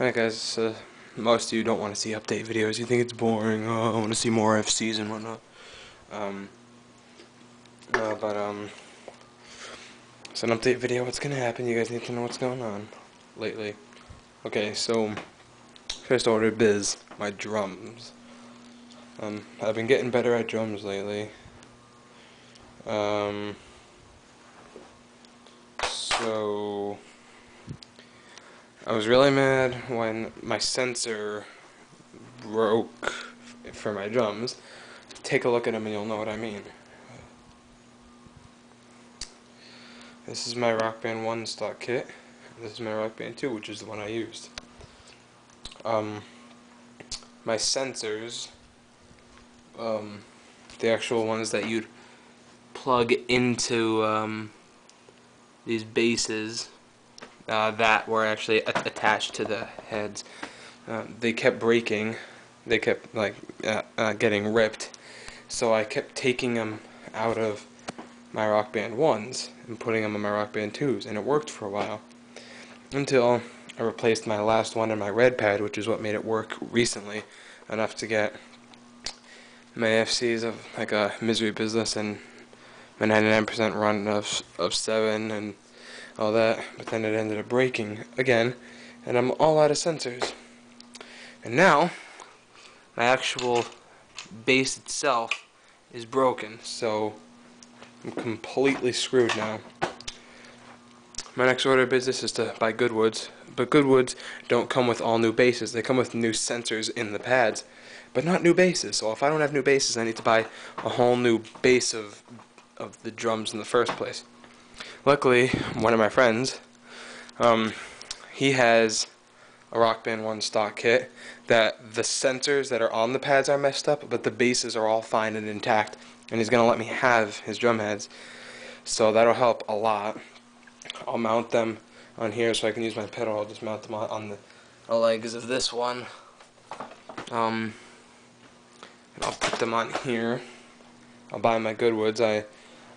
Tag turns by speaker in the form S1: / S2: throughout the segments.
S1: Alright guys, most of you don't want to see update videos. You think it's boring. Oh, I want to see more FCs and whatnot. It's an update video. What's gonna happen? You guys need to know what's going on lately. Okay, so first order biz, my drums. I've been getting better at drums lately. So I was really mad when my sensor broke for my drums. Take a look at them and you'll know what I mean. This is my Rock Band 1 stock kit. This is my Rock Band 2, which is the one I used. My sensors, the actual ones that you'd plug into these bases that were actually attached to the heads, they kept breaking. They kept getting ripped. So I kept taking them out of my Rock Band 1s and putting them in my Rock Band 2s, and it worked for a while until I replaced my last one in my red pad, which is what made it work recently enough to get my FCs of like a Misery Business and my 99% run of 7 and all that. But then it ended up breaking again, and I'm all out of sensors. And now my actual base itself is broken, so I'm completely screwed now. My next order of business is to buy Goodwoods, but Goodwoods don't come with all new bases. They come with new sensors in the pads, but not new bases. So if I don't have new bases, I need to buy a whole new base of the drums in the first place. Luckily, one of my friends, he has a Rock Band 1 stock kit that the sensors that are on the pads are messed up, but the bases are all fine and intact, and he's going to let me have his drum heads, so that'll help a lot. I'll mount them on here so I can use my pedal. I'll just mount them on the legs of this one, and I'll put them on here. I'll buy my Goodwoods.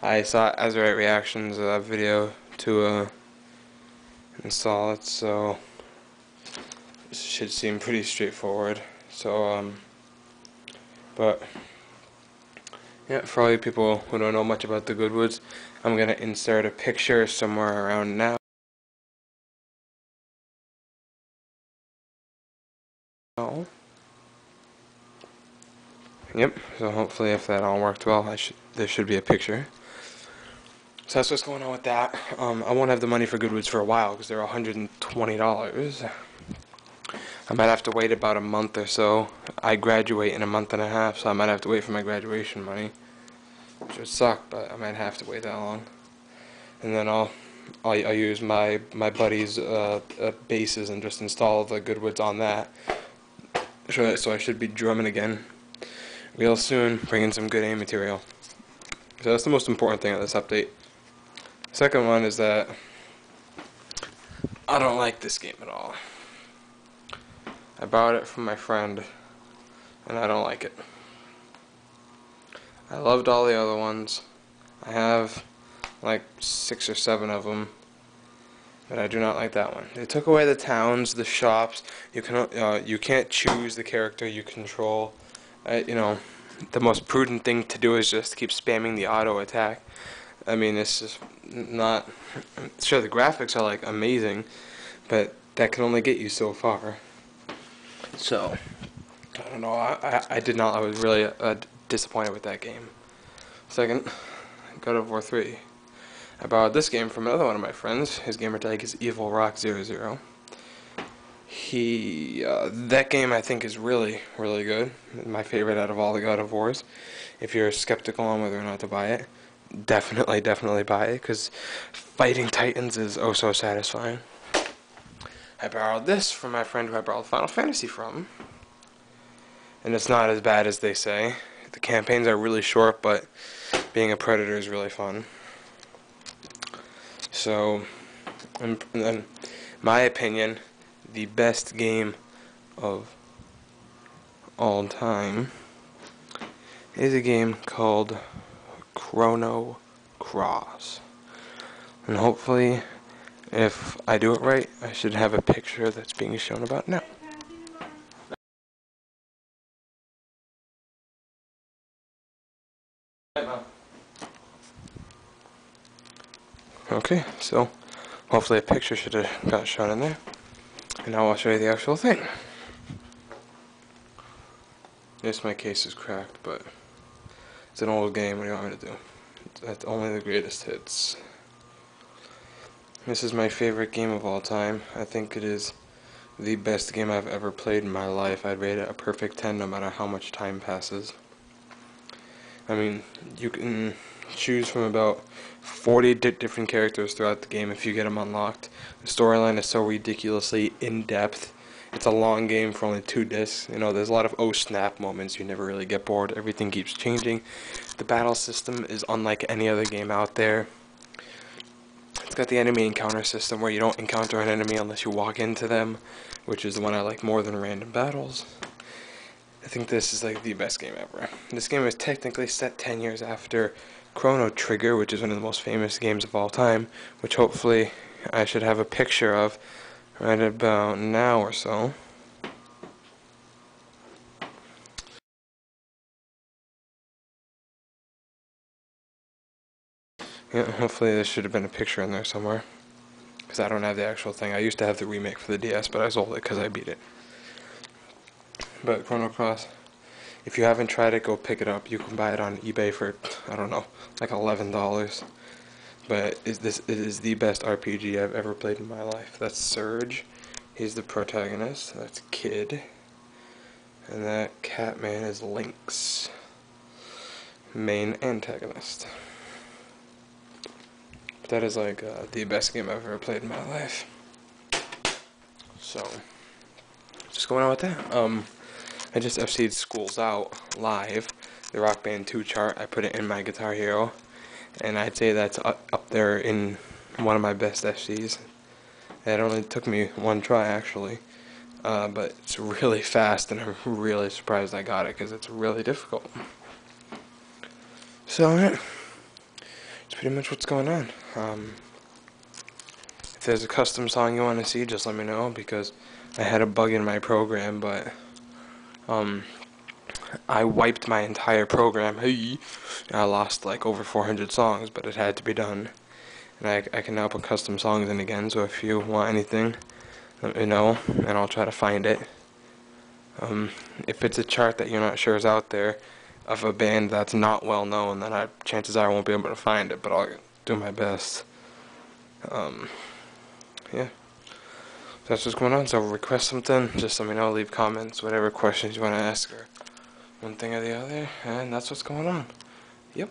S1: I saw Azurite Reactions video to install it, so this should seem pretty straightforward. So but yeah, for all you people who don't know much about the Goodwoods, I'm gonna insert a picture somewhere around now. Yep, so hopefully if that all worked well, there should be a picture. So that's what's going on with that. I won't have the money for Goodwoods for a while because they're $120. I might have to wait about a month or so. I graduate in a month and a half, so I might have to wait for my graduation money, which would suck, but I might have to wait that long. And then I'll use my buddy's bases and just install the Goodwoods on that. So I should be drumming again real soon, bringing some good aim material. So that's the most important thing of this update. Second one is that I don't like this game at all. I borrowed it from my friend, and I don't like it. I loved all the other ones. I have like 6 or 7 of them, but I do not like that one. They took away the towns, the shops. You can't choose the character you control. The most prudent thing to do is just keep spamming the auto attack. I mean, it's just not. Sure, the graphics are like amazing, but that can only get you so far. So I don't know. I did not. I was really disappointed with that game. Second, God of War 3. I borrowed this game from another one of my friends. His gamer tag is Evil Rock 00. That game I think is really, really good. My favorite out of all the God of Wars. If you're skeptical on whether or not to buy it, definitely buy it, because fighting Titans is oh so satisfying. I borrowed this from my friend who I borrowed Final Fantasy from, and it's not as bad as they say. The campaigns are really short, but being a predator is really fun. So, and then, my opinion, the best game of all time is a game called Chrono Cross, and hopefully If I do it right, I should have a picture that's being shown about now. Okay, so hopefully a picture should have got shown in there. And now I'll show you the actual thing. Yes, my case is cracked, but it's an old game. What do you want me to do? That's only the greatest hits. This is my favorite game of all time. I think it is the best game I've ever played in my life. I'd rate it a perfect 10 no matter how much time passes. I mean, you can choose from about 40 different characters throughout the game if you get them unlocked. The storyline is so ridiculously in-depth. It's a long game for only 2 discs. You know, there's a lot of oh snap moments. You never really get bored. Everything keeps changing. The battle system is unlike any other game out there. It's got the enemy encounter system where you don't encounter an enemy unless you walk into them, which is the one I like more than random battles. I think this is like the best game ever. This game is technically set 10 years after Chrono Trigger, which is one of the most famous games of all time, which hopefully I should have a picture of right about now or so. Yeah, hopefully there should have been a picture in there somewhere, because I don't have the actual thing. I used to have the remake for the DS, but I sold it because I beat it. But Chrono Cross, if you haven't tried it, go pick it up. You can buy it on eBay for, I don't know, like $11. But it is the best RPG I've ever played in my life. That's Surge. He's the protagonist. That's Kid. And that Catman is Lynx, main antagonist. That is like the best game I've ever played in my life. So, just going on with that. I just FC'd Schools Out live, the Rock Band 2 chart. I put it in my Guitar Hero, and I'd say that's up there in one of my best FCs. It only took me 1 try actually, but it's really fast, and I'm really surprised I got it because it's really difficult. So yeah, it's pretty much what's going on. If there's a custom song you want to see, just let me know, because I had a bug in my program, but I wiped my entire program. Hey, I lost like over 400 songs, but it had to be done. And I can now put custom songs in again, so if you want anything, let me know, and I'll try to find it. If it's a chart that you're not sure is out there, of a band that's not well known, then chances are I won't be able to find it, but I'll do my best. Yeah. That's what's going on. So request something, just let me know, leave comments, whatever questions you want to ask, or one thing or the other, and that's what's going on. Yep.